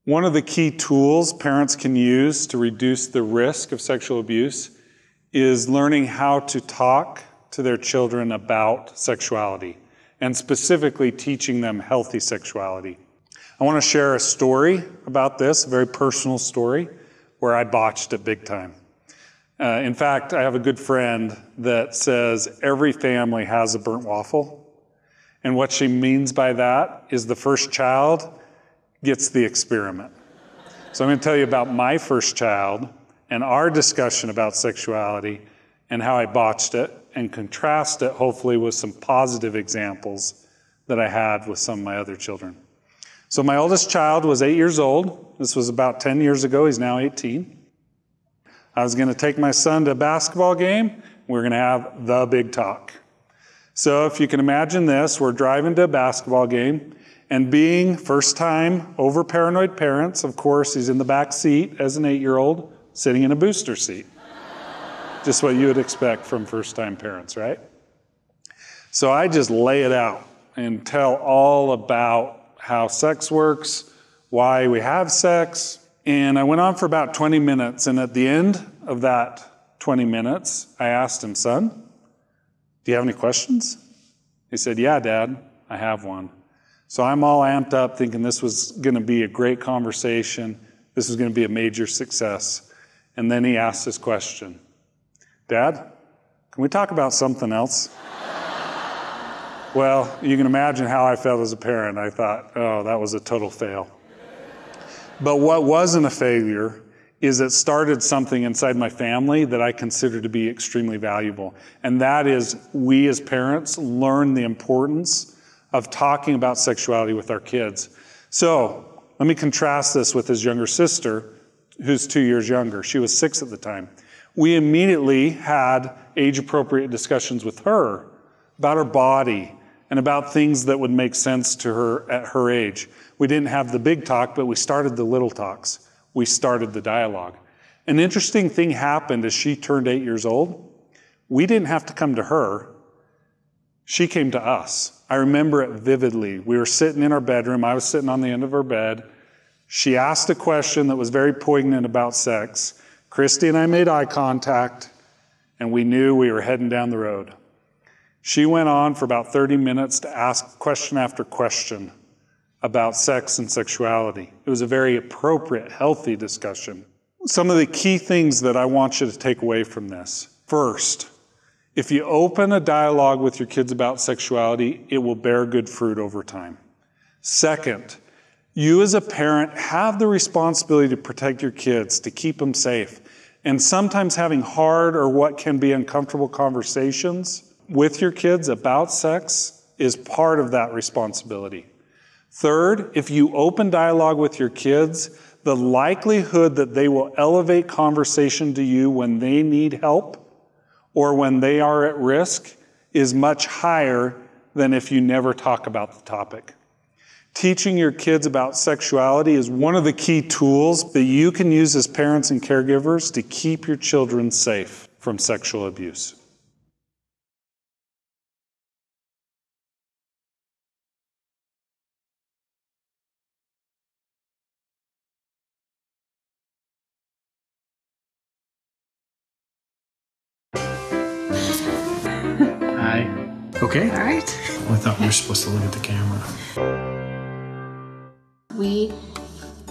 One of the key tools parents can use to reduce the risk of sexual abuse is learning how to talk to their children about sexuality, and specifically teaching them healthy sexuality. I want to share a story about this, a very personal story, where I botched it big time. In fact, I have a good friend that says every family has a burnt waffle. And what she means by that is the first child gets the experiment. So I'm going to tell you about my first child and our discussion about sexuality and how I botched it, and contrast it hopefully with some positive examples that I had with some of my other children. So my oldest child was 8 years old. This was about 10 years ago. He's now 18. I was going to take my son to a basketball game. We're going to have the big talk. So if you can imagine this, we're driving to a basketball game, and being first-time over-paranoid parents, of course, he's in the back seat as an 8-year-old, sitting in a booster seat. Just what you would expect from first-time parents, right? So I just lay it out and tell all about how sex works, why we have sex. And I went on for about 20 minutes. And at the end of that 20 minutes, I asked him, "Son, do you have any questions?" He said, "Yeah, Dad, I have one." So I'm all amped up thinking this was going to be a great conversation. This was going to be a major success. And then he asked this question, "Dad, can we talk about something else?" Well, you can imagine how I felt as a parent. I thought, oh, that was a total fail. But what wasn't a failure is it started something inside my family that I consider to be extremely valuable. And that is, we as parents learn the importance of talking about sexuality with our kids. So let me contrast this with his younger sister, who's 2 years younger. She was 6 at the time. We immediately had age-appropriate discussions with her about her body and about things that would make sense to her at her age. We didn't have the big talk, but we started the little talks. We started the dialogue. An interesting thing happened as she turned 8 years old. We didn't have to come to her. She came to us. I remember it vividly. We were sitting in our bedroom. I was sitting on the end of her bed. She asked a question that was very poignant about sex. Christy and I made eye contact, and we knew we were heading down the road. She went on for about 30 minutes to ask question after question about sex and sexuality. It was a very appropriate, healthy discussion. Some of the key things that I want you to take away from this. First, if you open a dialogue with your kids about sexuality, it will bear good fruit over time. Second, you as a parent have the responsibility to protect your kids, to keep them safe. And sometimes having hard or what can be uncomfortable conversations with your kids about sex is part of that responsibility. Third, if you open dialogue with your kids, the likelihood that they will elevate conversation to you when they need help or when they are at risk is much higher than if you never talk about the topic. Teaching your kids about sexuality is one of the key tools that you can use as parents and caregivers to keep your children safe from sexual abuse. Hi. Okay. All right. I thought we were supposed to look at the camera. We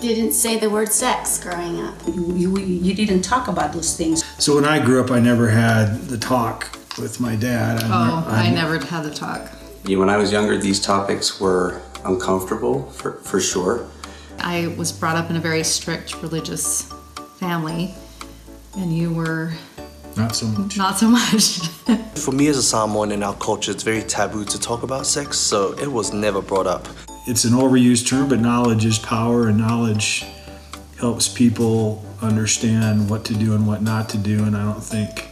didn't say the word sex growing up. You didn't talk about those things. So when I grew up, I never had the talk with my dad. I never had the talk. Yeah, when I was younger, these topics were uncomfortable, for sure. I was brought up in a very strict religious family, and you were... Not so much. Not so much. For me as a Samoan in our culture, it's very taboo to talk about sex, so it was never brought up. It's an overused term, but knowledge is power, and knowledge helps people understand what to do and what not to do, and I don't think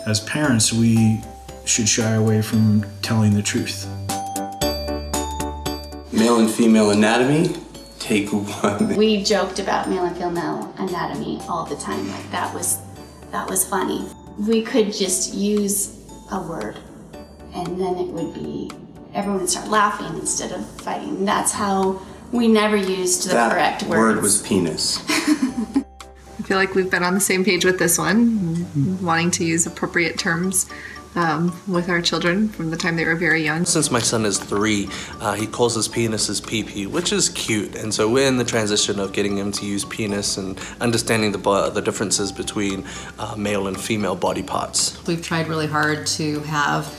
as parents we should shy away from telling the truth. Male and female anatomy, take one. We joked about male and female anatomy all the time. Like that was funny. We could just use a word and then it would be, everyone would start laughing instead of fighting. That's how We never used the correct words. That word was penis. I feel like we've been on the same page with this one, wanting to use appropriate terms with our children from the time they were very young. Since my son is 3, he calls his penis his pee-pee, which is cute. And so we're in the transition of getting him to use penis and understanding the differences between male and female body parts. We've tried really hard to have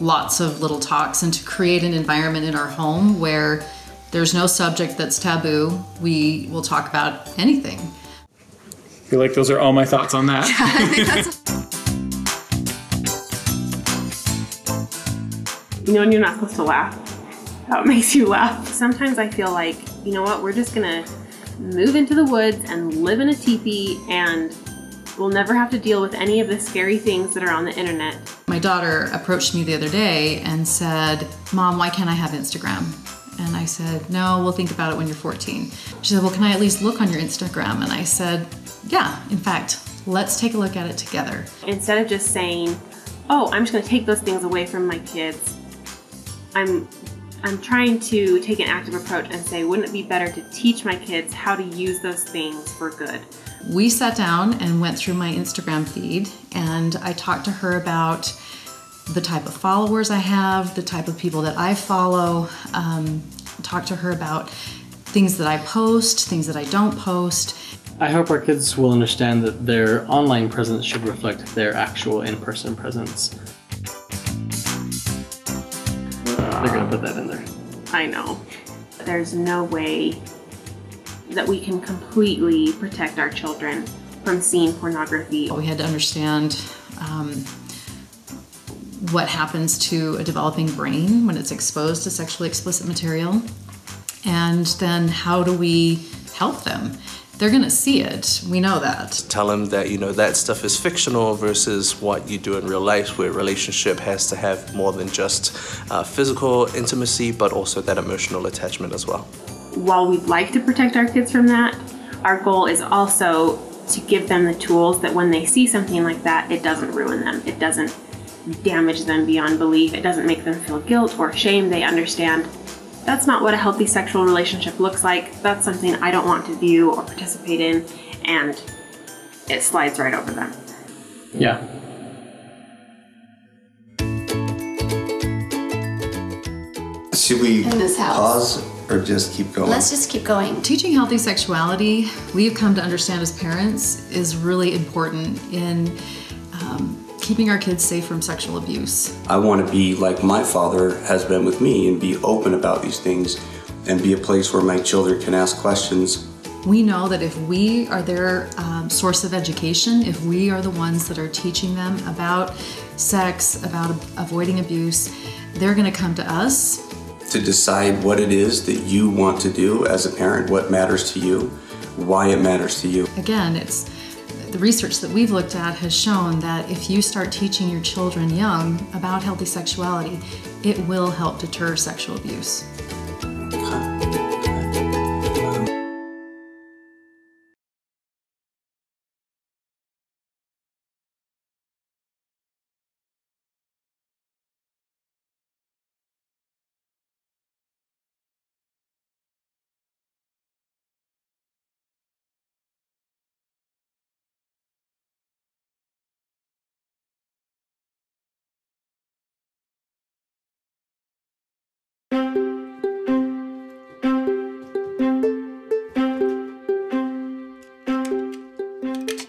lots of little talks and to create an environment in our home where there's no subject that's taboo. We will talk about anything. I feel like those are all my thoughts on that. You know when you're not supposed to laugh? That makes you laugh. Sometimes I feel like, you know what, we're just gonna move into the woods and live in a teepee and we'll never have to deal with any of the scary things that are on the internet. My daughter approached me the other day and said, "Mom, why can't I have Instagram?" And I said, "No, we'll think about it when you're 14. She said, "Well, can I at least look on your Instagram?" And I said, "Yeah, in fact, let's take a look at it together." Instead of just saying, oh, I'm just gonna take those things away from my kids, I'm trying to take an active approach and say, wouldn't it be better to teach my kids how to use those things for good? We sat down and went through my Instagram feed, and I talked to her about the type of followers I have, the type of people that I follow, talked to her about things that I post, things that I don't post. I hope our kids will understand that their online presence should reflect their actual in-person presence. They're gonna put that in there. I know. There's no way that we can completely protect our children from seeing pornography. We had to understand what happens to a developing brain when it's exposed to sexually explicit material, and then how do we help them? They're gonna see it, we know that. Tell them that, that stuff is fictional versus what you do in real life, where a relationship has to have more than just physical intimacy, but also that emotional attachment as well. While we'd like to protect our kids from that, our goal is also to give them the tools that when they see something like that, it doesn't ruin them. It doesn't damage them beyond belief. It doesn't make them feel guilt or shame. They understand that's not what a healthy sexual relationship looks like. That's something I don't want to view or participate in, and it slides right over them. Yeah. Should we In this house. pause or just keep going? Let's just keep going. Teaching healthy sexuality, we've come to understand as parents, is really important in keeping our kids safe from sexual abuse. I want to be like my father has been with me and be open about these things and be a place where my children can ask questions. We know that if we are their source of education, if we are the ones that are teaching them about sex, about avoiding abuse, they're going to come to us. To decide what it is that you want to do as a parent, what matters to you, why it matters to you. Again, the research that we've looked at has shown that if you start teaching your children young about healthy sexuality, it will help deter sexual abuse.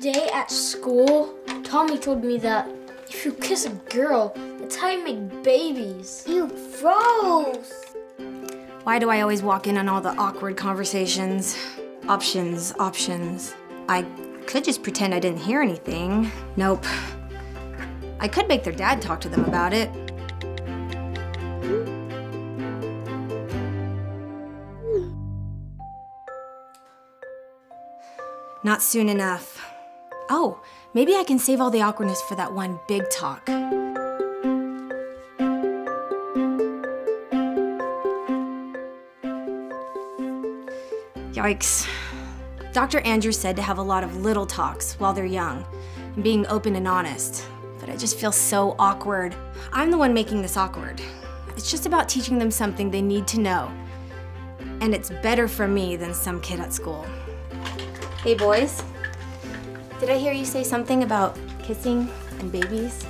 Today at school, Tommy told me that if you kiss a girl, that's how you make babies. You froze! Why do I always walk in on all the awkward conversations? Options. I could just pretend I didn't hear anything. Nope. I could make their dad talk to them about it. Not soon enough. Oh, maybe I can save all the awkwardness for that one big talk. Yikes. Dr. Andrews said to have a lot of little talks while they're young and being open and honest, but I just feel so awkward. I'm the one making this awkward. It's just about teaching them something they need to know. And it's better for me than some kid at school. Hey boys, did I hear you say something about kissing and babies?